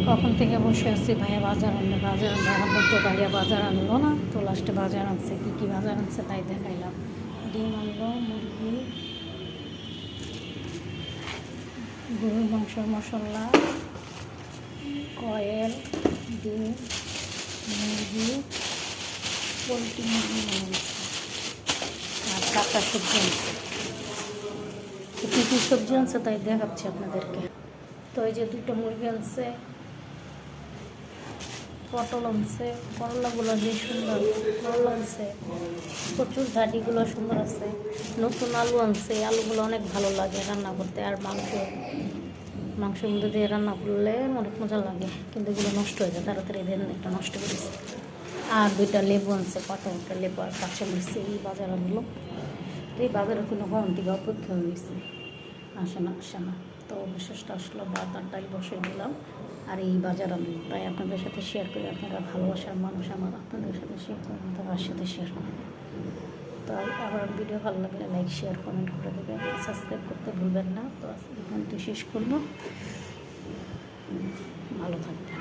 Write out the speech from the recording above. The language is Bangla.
কখন থেকে বসে আছি, ভাইয়া বাজার আনলে আমার বলতো ভাইয়া বাজার আনলো না, তো লাস্টে বাজার আনছে। কী বাজার আনছে তাই দেখাইলাম। ডিম আনলো, মুরগি, গরুর মাংসের মশলা, কয়েল, ডিম, মুরগি, পোলট্রি মুরগি আনছে, আর কাঁচা সবজি আনছে। তো কী কী সবজি আনছে তাই দেখাচ্ছি আপনাদেরকে। তো এই যে 2টা মুরগি আনছে, পটল আনছে, করলাগুলো যে সুন্দর, করলা আনছে, প্রচুর ঘাটিগুলো সুন্দর আছে। নতুন আলু আনছে, আলুগুলো অনেক ভালো লাগে রান্না করতে। আর মাংসের মধ্যে দিয়ে রান্না করলে অনেক মজা লাগে, কিন্তু এগুলো নষ্ট হয়ে যায় তাড়াতাড়ি, দেন একটা নষ্ট করেছে। আর 2টা লেবু আনছে, 2টা লেবু আর কাঁচামরিচ। এই বাজার আনলো। তো এই বাজারে কোনো কখন থেকে অপেক্ষা হয়েছে, আসে না। তো অবশেষটা আসলো, ভাত আর ডাল বসে দিলাম। আর এই বাজার আনলো, তাই আপনাদের সাথে শেয়ার করি। আপনারা ভালোবাসার মানুষ, আমার আপনাদের সাথে শেয়ার করবেন, তার সাথে শেয়ার করবেন। তাই আবার ভিডিও ভালো লাগলে লাইক, শেয়ার, কমেন্ট করে দেবেন, সাবস্ক্রাইব করতে ভুলবেন না। তো এখান থেকে শেষ করবো, ভালো থাকবেন।